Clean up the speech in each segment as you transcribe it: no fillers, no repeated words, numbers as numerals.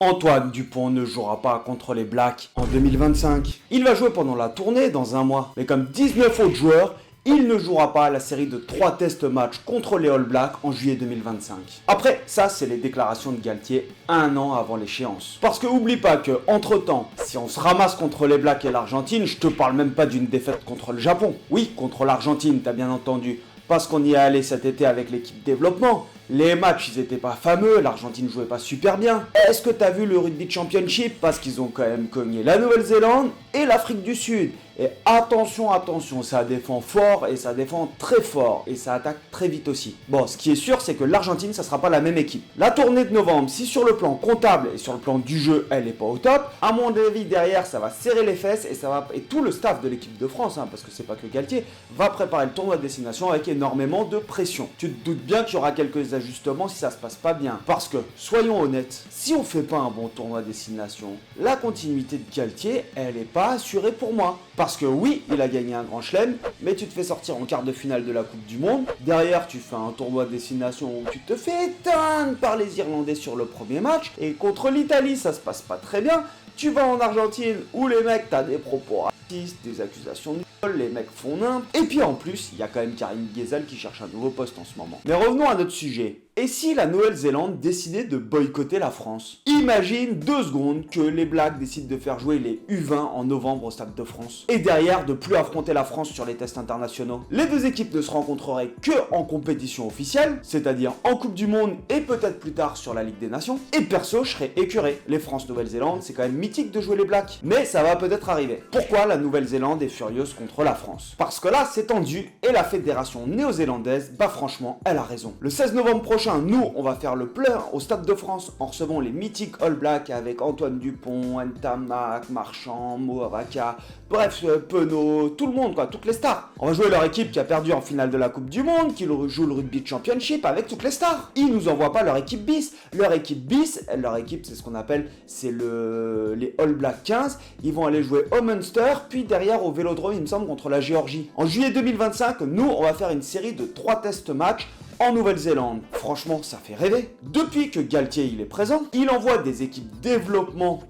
Antoine Dupont ne jouera pas contre les Blacks en 2025. Il va jouer pendant la tournée dans un mois. Mais comme 19 autres joueurs, il ne jouera pas la série de 3 test matchs contre les All Blacks en juillet 2025. Après, ça c'est les déclarations de Galtier un an avant l'échéance. Parce que oublie pas que, entre temps, si on se ramasse contre les Blacks et l'Argentine, je te parle même pas d'une défaite contre le Japon. Oui, contre l'Argentine, t'as bien entendu. Parce qu'on y est allé cet été avec l'équipe développement. Les matchs, ils étaient pas fameux, l'Argentine jouait pas super bien. Est-ce que t'as vu le Rugby Championship? Parce qu'ils ont quand même cogné la Nouvelle-Zélande et l'Afrique du Sud. Et attention, attention, ça défend fort et ça défend très fort et ça attaque très vite aussi. Bon, ce qui est sûr, c'est que l'Argentine, ça sera pas la même équipe. La tournée de novembre, si sur le plan comptable et sur le plan du jeu, elle est pas au top, à mon avis, derrière, ça va serrer les fesses et tout le staff de l'équipe de France, parce que c'est pas que Galtier, va préparer le tournoi de destination avec énormément de pression. Tu te doutes bien qu'il y aura quelques ajustements si ça se passe pas bien. Parce que, soyons honnêtes, si on fait pas un bon tournoi de destination, la continuité de Galtier, elle est pas assurée pour moi. Parce que oui, il a gagné un grand chelem, mais tu te fais sortir en quart de finale de la Coupe du Monde. Derrière, tu fais un tournoi de destination où tu te fais éteindre par les Irlandais sur le premier match. Et contre l'Italie, ça se passe pas très bien. Tu vas en Argentine où les mecs, t'as des propos racistes, des accusations de viol, les mecs font nimp. Et puis en plus, il y a quand même Karim Ghezal qui cherche un nouveau poste en ce moment. Mais revenons à notre sujet. Et si la Nouvelle-Zélande décidait de boycotter la France? Imagine 2 secondes que les Blacks décident de faire jouer les U20 en novembre au Stade de France. Et derrière, de plus affronter la France sur les tests internationaux. Les 2 équipes ne se rencontreraient que en compétition officielle, c'est-à-dire en Coupe du Monde et peut-être plus tard sur la Ligue des Nations. Et perso, je serais écœuré. Les France-Nouvelle-Zélande, c'est quand même mythique de jouer les Blacks. Mais ça va peut-être arriver. Pourquoi la Nouvelle-Zélande est furieuse contre la France? Parce que là, c'est tendu et la fédération néo-zélandaise, franchement, elle a raison. Le 16 novembre prochain, nous, on va faire le plein au Stade de France en recevant les mythiques All Blacks avec Antoine Dupont, Ntamak, Marchand, Moavaka, bref, Penaud, tout le monde quoi, toutes les stars. On va jouer leur équipe qui a perdu en finale de la Coupe du Monde, qui joue le Rugby Championship avec toutes les stars. Ils nous envoient pas leur équipe bis. Leur équipe bis, leur équipe c'est ce qu'on appelle, c'est les All Blacks 15. Ils vont aller jouer au Munster, puis derrière au Vélodrome, il me semble, contre la Géorgie. En juillet 2025, nous, on va faire une série de 3 test matchs en Nouvelle-Zélande. Franchement, ça fait rêver. Depuis que Galtier il est présent, il envoie des équipes développement,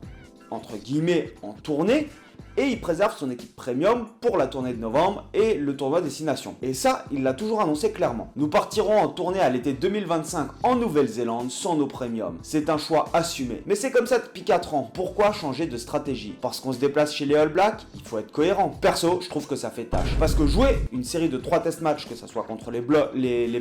entre guillemets, en tournée, et il préserve son équipe premium pour la tournée de novembre et le tournoi destination. Et ça, il l'a toujours annoncé clairement. Nous partirons en tournée à l'été 2025 en Nouvelle-Zélande sans nos premiums. C'est un choix assumé. Mais c'est comme ça depuis 4 ans. Pourquoi changer de stratégie? Parce qu'on se déplace chez les All Blacks, il faut être cohérent. Perso, je trouve que ça fait tâche. Parce que jouer une série de 3 test matchs, que ça soit contre les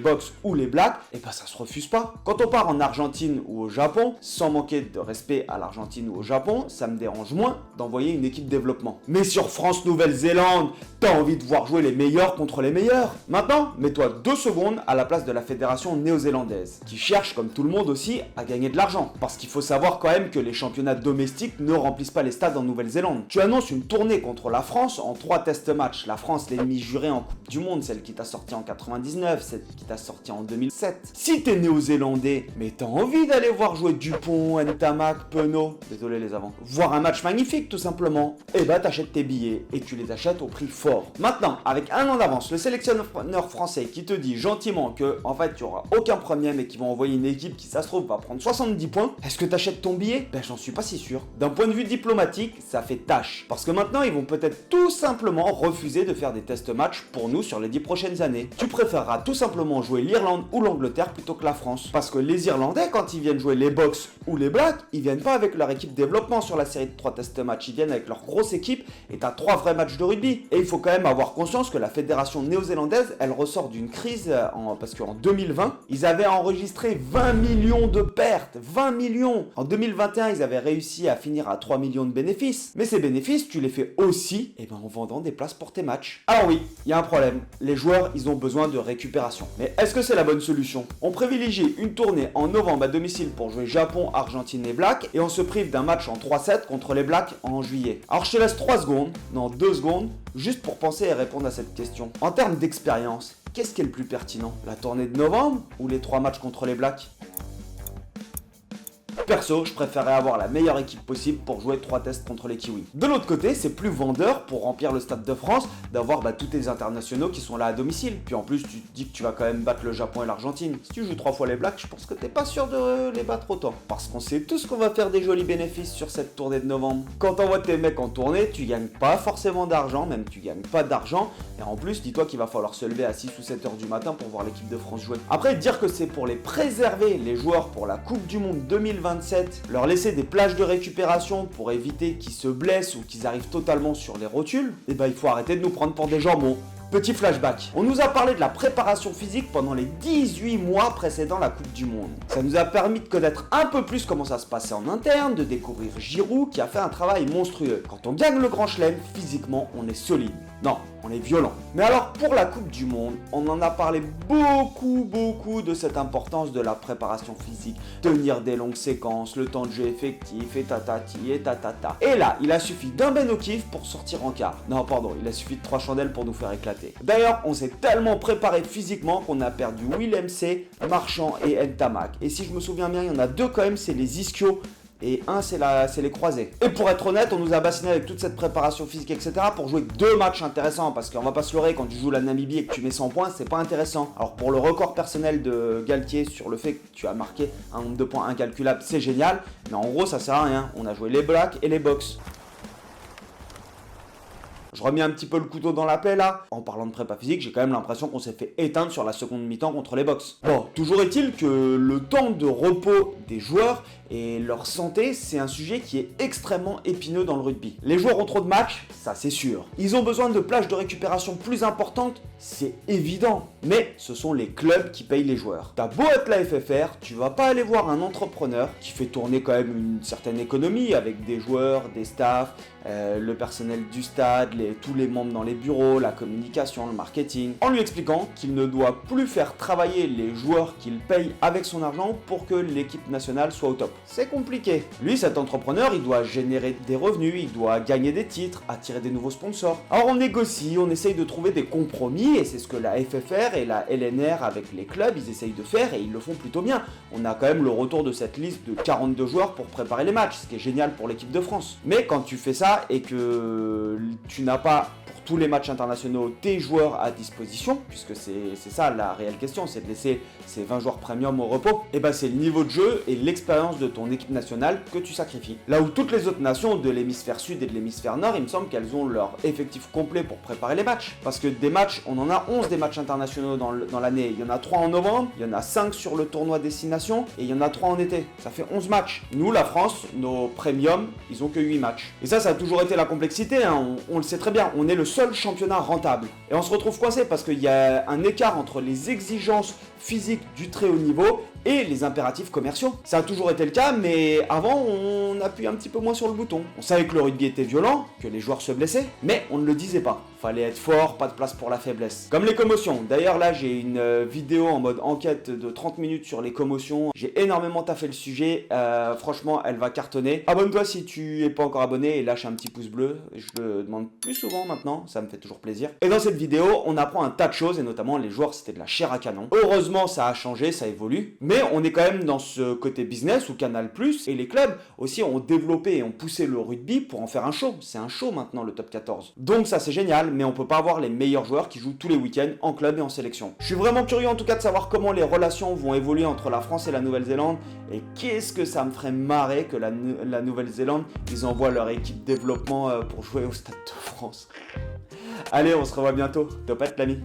Box ou les Blacks, et ben ça se refuse pas. Quand on part en Argentine ou au Japon, sans manquer de respect à l'Argentine ou au Japon, ça me dérange moins d'envoyer une équipe développement. Mais sur France-Nouvelle-Zélande, t'as envie de voir jouer les meilleurs contre les meilleurs. Maintenant, mets-toi 2 secondes à la place de la fédération néo-zélandaise, qui cherche, comme tout le monde aussi, à gagner de l'argent. Parce qu'il faut savoir quand même que les championnats domestiques ne remplissent pas les stades en Nouvelle-Zélande. Tu annonces une tournée contre la France en 3 test matchs. La France, l'ennemi juré en Coupe du Monde, celle qui t'a sorti en 99, celle qui t'a sorti en 2007. Si t'es néo-zélandais, mais t'as envie d'aller voir jouer Dupont, Ntamak, Penaud, désolé les avants, voir un match magnifique tout simplement, et bah t'achètes tes billets et tu les achètes au prix fort. Maintenant, avec un an d'avance, le sélectionneur français qui te dit gentiment que en fait tu auras aucun problème et qu'ils vont envoyer une équipe qui ça se trouve va prendre 70 points, est-ce que t'achètes ton billet? Ben j'en suis pas si sûr. D'un point de vue diplomatique, ça fait tâche. Parce que maintenant ils vont peut-être tout simplement refuser de faire des test matchs pour nous sur les 10 prochaines années. Tu préféreras tout simplement jouer l'Irlande ou l'Angleterre plutôt que la France. Parce que les Irlandais, quand ils viennent jouer les Box ou les Blacks, ils viennent pas avec leur équipe développement sur la série de 3 test matchs, ils viennent avec leur grosse équipe et t'as 3 vrais matchs de rugby. Et il faut quand même avoir conscience que la fédération néo-zélandaise, elle ressort d'une crise parce qu'en 2020, ils avaient enregistré 20 millions de pertes. 20 millions. En 2021, ils avaient réussi à finir à 3 millions de bénéfices. Mais ces bénéfices, tu les fais aussi en vendant des places pour tes matchs. Alors oui, il y a un problème. Les joueurs, ils ont besoin de récupération. Mais est-ce que c'est la bonne solution? On privilégie une tournée en novembre à domicile pour jouer Japon, Argentine et Blacks et on se prive d'un match en 3-7 contre les Blacks en juillet. Alors je te laisse 3 secondes, non 2 secondes, juste pour penser et répondre à cette question. En termes d'expérience, qu'est-ce qui est le plus pertinent? La tournée de novembre ou les 3 matchs contre les Blacks? Perso, je préférais avoir la meilleure équipe possible pour jouer 3 tests contre les Kiwis. De l'autre côté, c'est plus vendeur pour remplir le Stade de France d'avoir tous tes internationaux qui sont là à domicile. Puis en plus, tu te dis que tu vas quand même battre le Japon et l'Argentine. Si tu joues 3 fois les Blacks, je pense que t'es pas sûr de les battre autant. Parce qu'on sait tous qu'on va faire des jolis bénéfices sur cette tournée de novembre. Quand t'envoies tes mecs en tournée, tu gagnes pas forcément d'argent, même tu gagnes pas d'argent. Et en plus, dis-toi qu'il va falloir se lever à 6 ou 7 heures du matin pour voir l'équipe de France jouer. Après, dire que c'est pour les préserver, les joueurs, pour la Coupe du Monde 2027, leur laisser des plages de récupération pour éviter qu'ils se blessent ou qu'ils arrivent totalement sur les rotules, il faut arrêter de nous prendre pour des jambons. Petit flashback, on nous a parlé de la préparation physique pendant les 18 mois précédant la Coupe du Monde. Ça nous a permis de connaître un peu plus comment ça se passait en interne, de découvrir Giroud qui a fait un travail monstrueux. Quand on gagne le Grand Chelem, physiquement on est solide. Non, on est violent. Mais alors pour la Coupe du Monde, on en a parlé beaucoup de cette importance de la préparation physique, tenir des longues séquences, le temps de jeu effectif et tatati et tatata. Et là, il a suffi d'un Ben O'Keefe pour sortir en quart. Non, pardon, il a suffi de 3 chandelles pour nous faire éclater. D'ailleurs, on s'est tellement préparé physiquement qu'on a perdu Willem C, Marchand et Ntamak. Et si je me souviens bien, il y en a 2 quand même, c'est les ischios. Et un, c'est les croisés. Et pour être honnête, on nous a bassiné avec toute cette préparation physique, etc. pour jouer 2 matchs intéressants. Parce qu'on va pas se leurrer, quand tu joues la Namibie et que tu mets 100 points, c'est pas intéressant. Alors pour le record personnel de Galtier sur le fait que tu as marqué un nombre de points incalculable, c'est génial. Mais en gros, ça sert à rien. On a joué les Blacks et les Box. Je remets un petit peu le couteau dans la plaie là. En parlant de prépa physique, j'ai quand même l'impression qu'on s'est fait éteindre sur la seconde mi-temps contre les Box. Bon, toujours est-il que le temps de repos des joueurs et leur santé, c'est un sujet qui est extrêmement épineux dans le rugby. Les joueurs ont trop de matchs, ça c'est sûr. Ils ont besoin de plages de récupération plus importantes, c'est évident. Mais ce sont les clubs qui payent les joueurs. T'as beau être la FFR, tu vas pas aller voir un entrepreneur qui fait tourner quand même une certaine économie avec des joueurs, des staffs, le personnel du stade, tous les membres dans les bureaux, la communication, le marketing, en lui expliquant qu'il ne doit plus faire travailler les joueurs qu'il paye avec son argent pour que l'équipe nationale soit au top. C'est compliqué. Lui, cet entrepreneur, il doit générer des revenus, il doit gagner des titres, attirer des nouveaux sponsors. Alors on négocie, on essaye de trouver des compromis et c'est ce que la FFR et la LNR avec les clubs, ils essayent de faire et ils le font plutôt bien. On a quand même le retour de cette liste de 42 joueurs pour préparer les matchs, ce qui est génial pour l'équipe de France. Mais quand tu fais ça et que tu n'as pas pour tous les matchs internationaux tes joueurs à disposition, puisque c'est ça la réelle question, c'est de laisser ces 20 joueurs premium au repos, et c'est le niveau de jeu et l'expérience de ton équipe nationale que tu sacrifies. Là où toutes les autres nations de l'hémisphère sud et de l'hémisphère nord, il me semble qu'elles ont leur effectif complet pour préparer les matchs. Parce que des matchs, on en a 11 des matchs internationaux dans l'année. Il y en a 3 en novembre, il y en a 5 sur le tournoi destination et il y en a 3 en été. Ça fait 11 matchs. Nous, la France, nos premiums, ils ont que 8 matchs. Et ça a toujours été la complexité, hein. On le sait très bien, on est le seul championnat rentable. Et on se retrouve coincé parce qu'il y a un écart entre les exigences physiques du très haut niveau et les impératifs commerciaux. Ça a toujours été le cas, mais avant, on appuyait un petit peu moins sur le bouton. On savait que le rugby était violent, que les joueurs se blessaient, mais on ne le disait pas. Fallait être fort, pas de place pour la faiblesse. Comme les commotions. D'ailleurs, là, j'ai une vidéo en mode enquête de 30 minutes sur les commotions. J'ai énormément taffé le sujet. Franchement, elle va cartonner. Abonne-toi si tu es pas encore abonné et lâche un petit pouce bleu. Je le demande plus souvent maintenant, ça me fait toujours plaisir. Et dans cette vidéo, on apprend un tas de choses, et notamment les joueurs, c'était de la chair à canon. Heureusement, ça a changé, ça évolue. Mais on est quand même dans ce côté business ou Canal+, et les clubs aussi ont développé et ont poussé le rugby pour en faire un show. C'est un show maintenant, le top 14. Donc ça, c'est génial, mais on peut pas avoir les meilleurs joueurs qui jouent tous les week-ends en club et en sélection. Je suis vraiment curieux en tout cas de savoir comment les relations vont évoluer entre la France et la Nouvelle-Zélande, et qu'est-ce que ça me ferait marrer que la Nouvelle-Zélande, ils envoient leur équipe développement pour jouer au Stade de France. Allez, on se revoit bientôt. Topette l'ami.